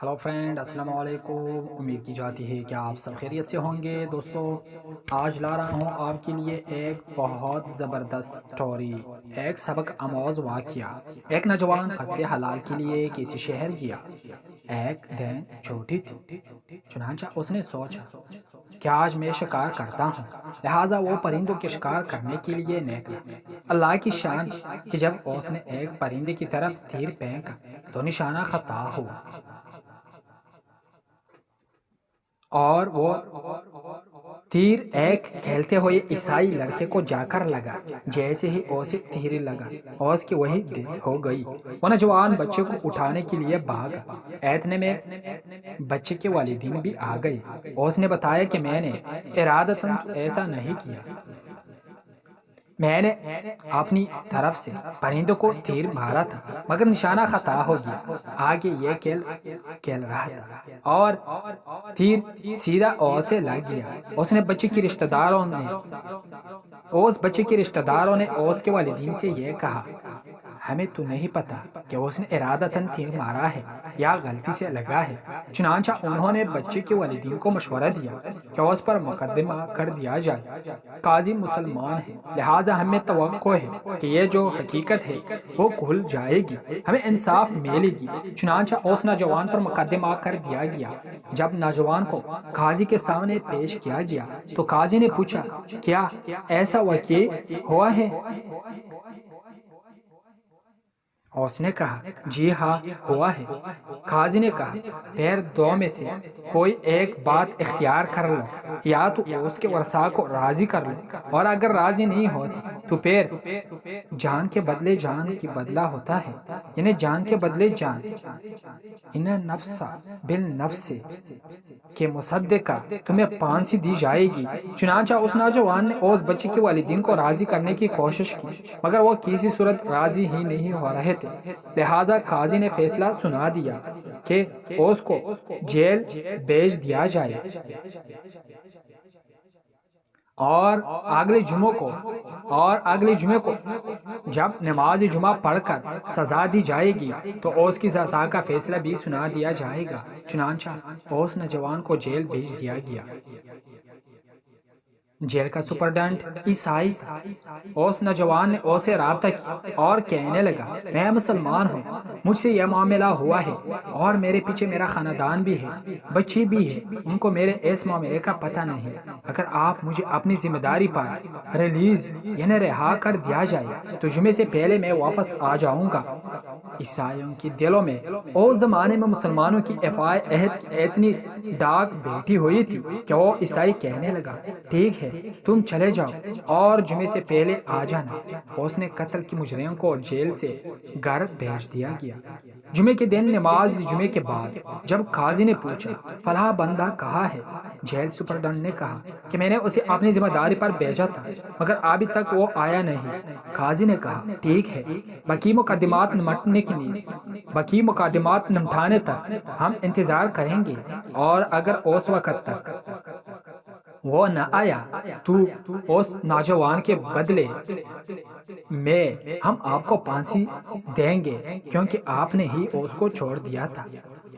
Hello friend, السلام علیکم۔ امید کی جاتی ہے کہ آپ سب خیریت سے ہوں گے۔ دوستو، آج لا رہا ہوں آپ کے لیے ایک بہت زبردست سٹوری، ایک سبق آموز واقعہ۔ ایک نوجوان قصب حلال کے لیے کسی شہر گیا۔ ایک دن چھوٹی تھی، چنانچہ اس نے سوچا کہ آج میں شکار کرتا ہوں، لہٰذا وہ پرندوں کے شکار کرنے کے لیے نکلا۔ اللہ کی شان کہ جب اس نے ایک پرندے کی طرف تیر پھینکا تو نشانہ خطا ہوا اور وہ تیر ایک کھیلتے ہوئے عیسائی لڑکے کو جا کر لگا۔ جیسے ہی اسے تیر لگا، اس کی وہی ڈیتھ ہو گئی۔ وہ نوجوان بچے کو اٹھانے کے لیے بھاگا۔ اتنے میں بچے کے والدین بھی آ گئے۔ اس نے بتایا کہ میں نے ارادتاً ایسا نہیں کیا، میں نے اپنی طرف سے پرندوں کو تیر مارا تھا، مگر نشانہ خطا ہو گیا۔ آگے یہ کھیل رہا تھا اور تیر سیدھا اس سے لگ گیا۔ اس بچے کے رشتہ داروں نے اس کے والدین سے یہ کہا، ہمیں تو نہیں پتا کہ اس نے ارادتاً تیر مارا ہے یا غلطی سے لگا ہے۔ چنانچہ انہوں نے بچے کے والدین کو مشورہ دیا کہ اس پر مقدمہ کر دیا جائے۔ قاضی مسلمان ہے، لہٰذا ہمیں توقع ہے کہ یہ جو حقیقت ہے وہ کھل جائے گی، ہمیں انصاف ملے گی۔ چنانچہ اس نوجوان پر مقدمہ کر دیا گیا۔ جب نوجوان کو قاضی کے سامنے پیش کیا گیا تو قاضی نے پوچھا، کیا ایسا واقع ہوا ہے؟ اس نے کہا، جی ہاں ہوا ہے۔ قاضی نے کہا، پھر دو میں سے کوئی ایک بات اختیار کر لو، یا تو اس کے ورثاء کو راضی کر لو، اور اگر راضی نہیں ہوتے تو پھر جان کے بدلے جان کی بدلہ ہوتا ہے، یعنی جان کے بدلے جان۔ ان نفس بالنفس کے مصدقہ تمہیں پھانسی دی جائے گی۔ چنانچہ اس نوجوان نے اس بچے کے والدین کو راضی کرنے کی کوشش کی، مگر وہ کسی صورت راضی ہی نہیں ہو رہے تھے۔ لہٰذا قاضی نے فیصلہ سنا دیا کہ اس کو جیل بھیج دیا جائے اور اگلے جمعے کو جب نماز جمعہ پڑھ کر سزا دی جائے گی تو اس کی سزا کا فیصلہ بھی سنا دیا جائے گا۔ چنانچہ اس نوجوان کو جیل بھیج دیا گیا۔ جیل کا سپرڈنٹ عیسائی تھا۔ اس نوجوان نے اسے رابطہ کیا اور کہنے لگا، میں مسلمان ہوں، مجھ سے یہ معاملہ ہوا ہے اور میرے پیچھے میرا خاندان بھی ہے، بچے بھی ہیں، ان کو میرے اس معاملے کا پتہ نہیں۔ اگر آپ مجھے اپنی ذمہ داری پر ریلیز یعنی رہا کر دیا جائے تو جمعے سے پہلے میں واپس آ جاؤں گا۔ عیسائیوں کے دلوں میں اس زمانے میں مسلمانوں کی افعال عہد کی اتنی ڈاک بیٹھی ہوئی تھی کہ وہ عیسائی کہنے لگا، ٹھیک ہے، تم چلے جاؤ اور جمعے سے پہلے آ جانا۔ اس نے قتل کے مجرم کو جیل سے گھر بھیج دیا گیا۔ جمعے کے دن نماز جمعے کے بعد جب قاضی نے پوچھا، فلاں بندہ کہاں ہے؟ جیل سپرڈنٹ نے کہا کہ میں نے اسے اپنی ذمہ داری پر بھیجا تھا، مگر ابھی تک وہ آیا نہیں۔ قاضی نے کہا، ٹھیک ہے، باقی مقدمات نمٹانے تک ہم انتظار کریں گے، اور اگر اس وقت تک وہ نہ آیا تو اس نوجوان کے بدلے میں ہم آپ کو پھانسی دیں گے، کیونکہ آپ نے ہی اس کو چھوڑ دیا تھا۔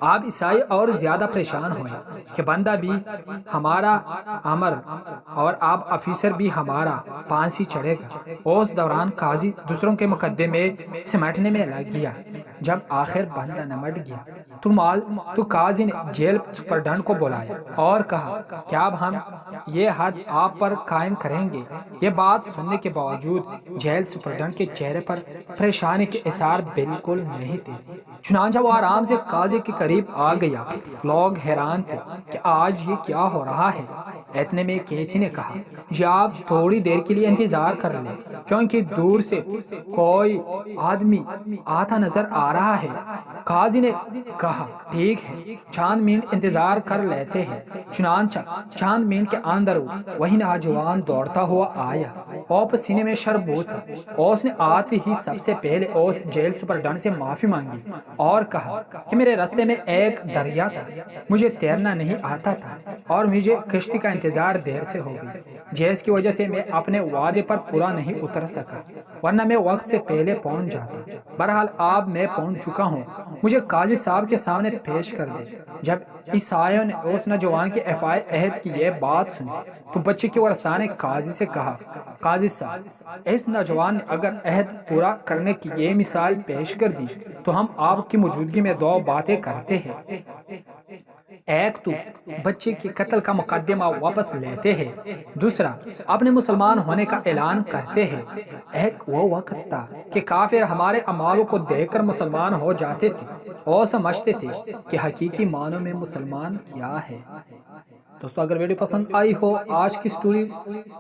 آپ عیسائی اور زیادہ پریشان ہوئے کہ بندہ بھی ہمارا امر اور آپ افیسر بھی ہمارا پھانسی چڑھے گا۔ اس دوران قاضی دوسروں کے مقدمے سمیٹنے میں لگ گیا۔ جب آخر بندہ نمٹ گیا تو قاضی نے جیل سپرڈنٹ کو بلایا اور کہا کہ اب ہم یہ حد آپ پر قائم کریں گے۔ یہ بات سننے کے باوجود جیل سپرڈنٹ کے چہرے پر پریشانی کے اثار بالکل نہیں تھے۔ چنانچہ وہ آرام سے قاضی کے قریب آ گیا۔ لوگ حیران تھے کہ آج یہ کیا ہو رہا ہے۔ اتنے میں کسی نے کہا، جی آپ تھوڑی دیر کے لیے انتظار کر لیں، کیونکہ دور سے کوئی آدمی آتا نظر آ رہا ہے۔ قاضی نے کہا، ٹھیک ہے، چند منٹ انتظار کر لیتے ہیں۔ چنانچہ چند منٹ کے اندر وہی نوجوان دوڑتا ہوا آیا۔ وہ پسینے میں شربور تھا۔ اس نے آتے ہی سب سے پہلے اس جیل سپرڈنٹ سے معافی مانگی اور کہا کہ میرے راستے میں میں ایک دریا تھا، مجھے تیرنا نہیں آتا تھا اور مجھے کشتی کا انتظار دیر سے ہو گئی، جس کی وجہ سے میں اپنے وعدے پر پورا نہیں اتر سکا، ورنہ میں وقت سے پہلے پہنچ جاتا۔ بہرحال اب میں پہنچ چکا ہوں، مجھے قاضی صاحب کے سامنے پیش کر دے۔ جب عیسائیوں نے اس نوجوان کے ایفائے عہد کی یہ بات سنی تو بچے کے ورثاء نے قاضی سے کہا، قاضی صاحب، اس نوجوان نے اگر عہد پورا کرنے کی یہ مثال پیش کر دی تو ہم آپ کی موجودگی میں دو باتیں کرتے ہیں۔ ایک تو بچے کے قتل کا مقدمہ واپس لیتے ہیں، دوسرا اپنے مسلمان ہونے کا اعلان کرتے ہیں۔ ایک وہ وقت تھا کہ کافر ہمارے اعمالوں کو دیکھ کر مسلمان ہو جاتے تھے اور سمجھتے تھے کہ حقیقی معنوں میں مسلمان کیا ہے۔ دوستو اگر ویڈیو پسند آئی ہو آج کی سٹوری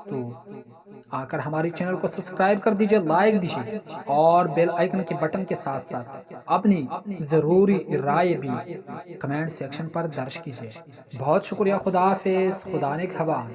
تو آ کر ہماری چینل کو سبسکرائب کر دیجئے، لائک دیجئے اور بیل آئیکن کے بٹن کے ساتھ ساتھ اپنی ضروری رائے بھی کمنٹ سیکشن پر درج کیجئے۔ بہت شکریہ، خدا حافظ، خدا نگہبان۔